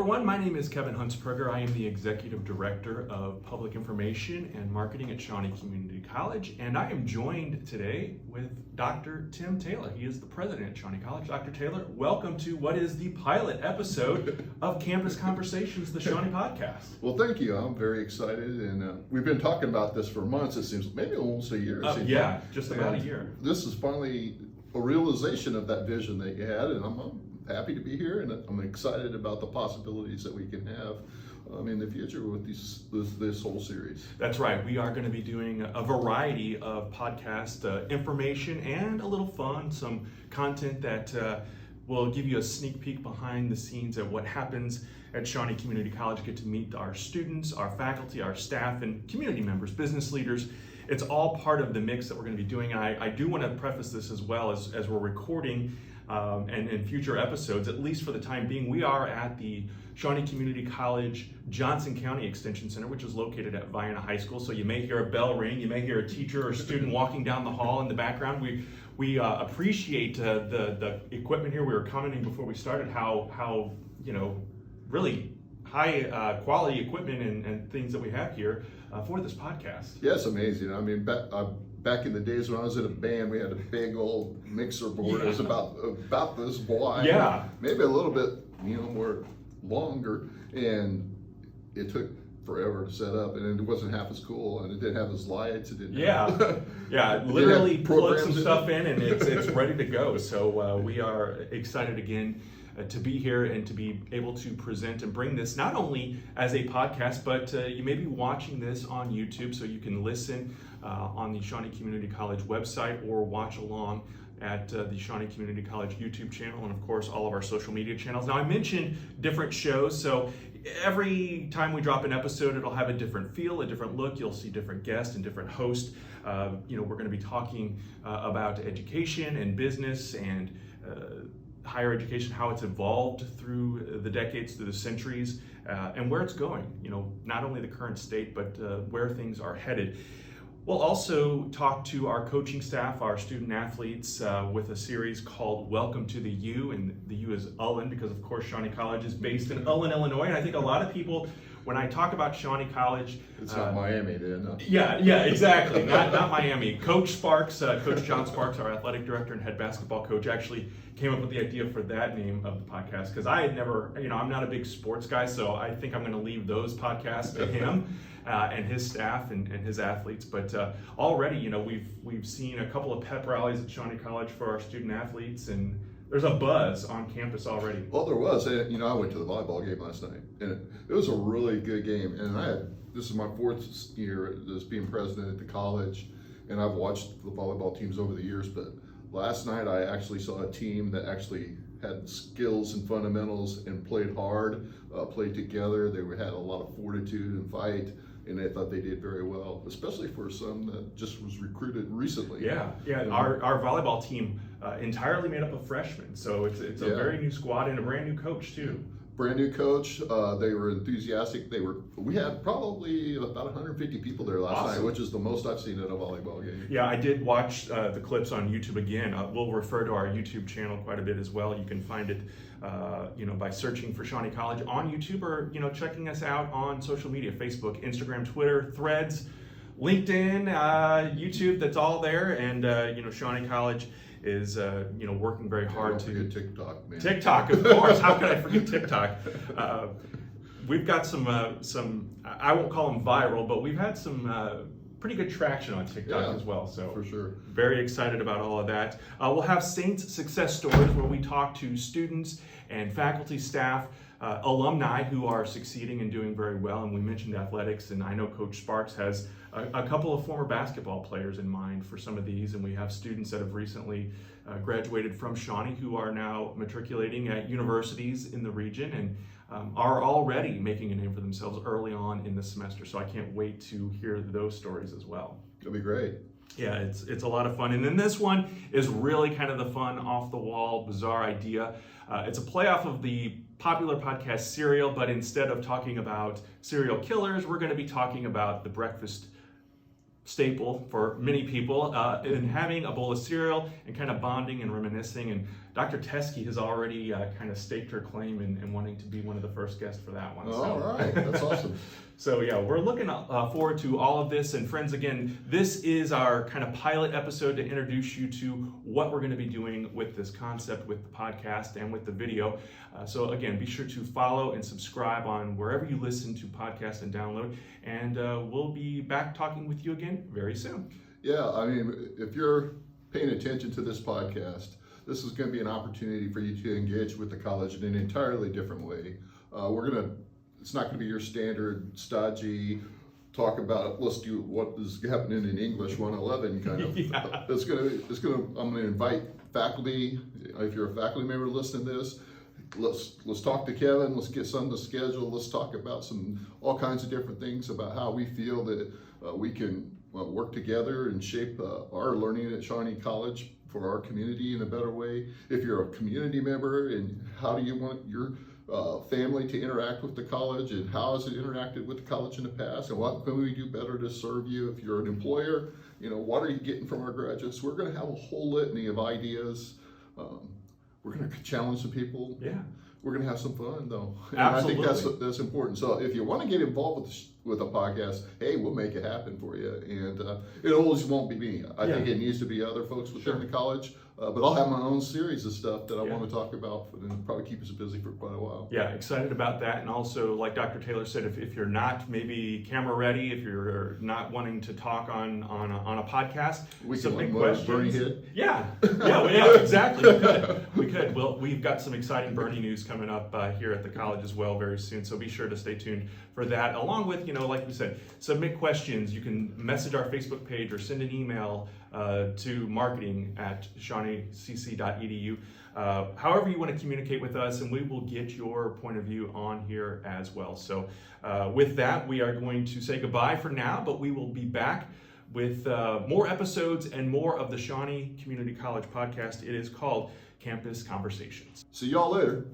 everyone, my name is Kevin Hunsperger. I am the Executive Director of Public Information and Marketing at Shawnee Community College, and I am joined today with Dr. Tim Taylor. He is the President at Shawnee College. Dr. Taylor, welcome to what is the pilot episode of Campus Conversations, the Shawnee podcast. Well, thank you. I'm very excited, and we've been talking about this for months. It seems maybe almost a year. Yeah, just about a year. This is finally a realization of that vision that you had, and I'm happy to be here, and I'm excited about the possibilities that we can have in the future with this whole series. That's right. We are going to be doing a variety of podcast information and a little fun, some content that will give you a sneak peek behind the scenes at what happens at Shawnee Community College. Get to meet our students, our faculty, our staff, and community members, business leaders. It's all part of the mix that we're going to be doing. I do want to preface this as well as we're recording and in future episodes, at least for the time being. We are at the Shawnee Community College Johnson County Extension Center, which is located at Vienna High School. So you may hear a bell ring, you may hear a teacher or student walking down the hall in the background. We appreciate the equipment here. We were commenting before we started how really high quality equipment and things that we have here for this podcast. Yeah, it's amazing. I mean, back in the days when I was in a band, we had a big old mixer board. It was about this wide. Yeah. Maybe a little bit, more longer, and it took forever to set up, and it wasn't half as cool, and it didn't have as lights. It didn't. Literally plug some stuff in, and it's ready to go. So we are excited again to be here and to be able to present and bring this not only as a podcast, but you may be watching this on YouTube, so you can listen on the Shawnee Community College website or watch along at the Shawnee Community College YouTube channel, and of course all of our social media channels. Now, I mentioned different shows, so every time we drop an episode, it'll have a different feel, a different look. You'll see different guests and different hosts. We're going to be talking about education and business and higher education, how it's evolved through the decades, through the centuries, and where it's going. Not only the current state, but where things are headed. We'll also talk to our coaching staff, our student athletes, with a series called Welcome to the U, and the U is Ullen because, of course, Shawnee College is based in Ullen, Illinois, and I think a lot of people, when I talk about Shawnee College... It's not Miami, then. No. Yeah, exactly. Not Miami. Coach Sparks, Coach John Sparks, our athletic director and head basketball coach, actually came up with the idea for that name of the podcast, because I had never, I'm not a big sports guy, so I think I'm going to leave those podcasts to him. And his staff and his athletes, but already, we've seen a couple of pep rallies at Shawnee College for our student athletes, and there's a buzz on campus already. Well, there was. I went to the volleyball game last night, and it was a really good game. And this is my fourth year as being president at the college, and I've watched the volleyball teams over the years. But last night, I actually saw a team that actually had skills and fundamentals and played hard, played together. They had a lot of fortitude and fight. And I thought they did very well, especially for some that just was recruited recently. Yeah. Our volleyball team entirely made up of freshmen, so it's a very new squad and a brand new coach too. Brand new coach. They were enthusiastic. We had probably about 150 people there last night, which is the most I've seen at a volleyball game. Yeah, I did watch the clips on YouTube again. We'll refer to our YouTube channel quite a bit as well. You can find it, by searching for Shawnee College on YouTube, or checking us out on social media: Facebook, Instagram, Twitter, Threads, LinkedIn, YouTube. That's all there, and Shawnee College is working very hard to TikTok, man. TikTok, of course. How could I forget TikTok? We've got some I won't call them viral, but we've had some pretty good traction on TikTok as well. So for sure, very excited about all of that. We'll have Saints success stories where we talk to students and faculty, staff, alumni who are succeeding and doing very well. And we mentioned athletics, and I know Coach Sparks has a couple of former basketball players in mind for some of these, and we have students that have recently graduated from Shawnee who are now matriculating at universities in the region and are already making a name for themselves early on in the semester. So I can't wait to hear those stories as well. It'll be great. Yeah, it's a lot of fun. And then this one is really kind of the fun, off-the-wall, bizarre idea. It's a play off of the popular podcast Serial, but instead of talking about serial killers, we're going to be talking about the breakfast staple for many people, and having a bowl of cereal and kind of bonding and reminiscing. And Dr. Teskey has already kind of staked her claim in wanting to be one of the first guests for that one. All right, that's awesome. So yeah, we're looking forward to all of this. And friends, again, this is our kind of pilot episode to introduce you to what we're going to be doing with this concept, with the podcast and with the video. So again, be sure to follow and subscribe on wherever you listen to podcasts and download. And we'll be back talking with you again very soon. Yeah, I mean, if you're paying attention to this podcast, this is going to be an opportunity for you to engage with the college in an entirely different way. It's not going to be your standard stodgy talk about let's do what is happening in English 111 kind of. Yeah. I'm going to invite faculty. If you're a faculty member listening to this, let's talk to Kevin. Let's get something to schedule. Let's talk about all kinds of different things about how we feel that we can work together and shape our learning at Shawnee College for our community in a better way. If you're a community member, and how do you want your family to interact with the college, and how has it interacted with the college in the past, and what can we do better to serve you? If you're an employer, what are you getting from our graduates? We're going to have a whole litany of ideas. We're going to challenge some people. Yeah. We're going to have some fun, though. And Absolutely. I think that's important. So if you want to get involved with a podcast, hey, we'll make it happen for you. And it always won't be me. I think it needs to be other folks within the college. But I'll have my own series of stuff that I want to talk about, and probably keep us busy for quite a while. Yeah, excited about that. And also, like Dr. Taylor said, if you're not maybe camera ready, if you're not wanting to talk on a podcast, we some can big questions. Bernie hit. Yeah, exactly. We could. Well, we've got some exciting Bernie news coming up here at the college as well very soon. So be sure to stay tuned for that. Along with, like we said, submit questions. You can message our Facebook page or send an email to marketing@shawneecc.edu. However you want to communicate with us, and we will get your point of view on here as well. So with that, we are going to say goodbye for now, but we will be back with more episodes and more of the Shawnee Community College podcast. It is called Campus Conversations. See y'all later.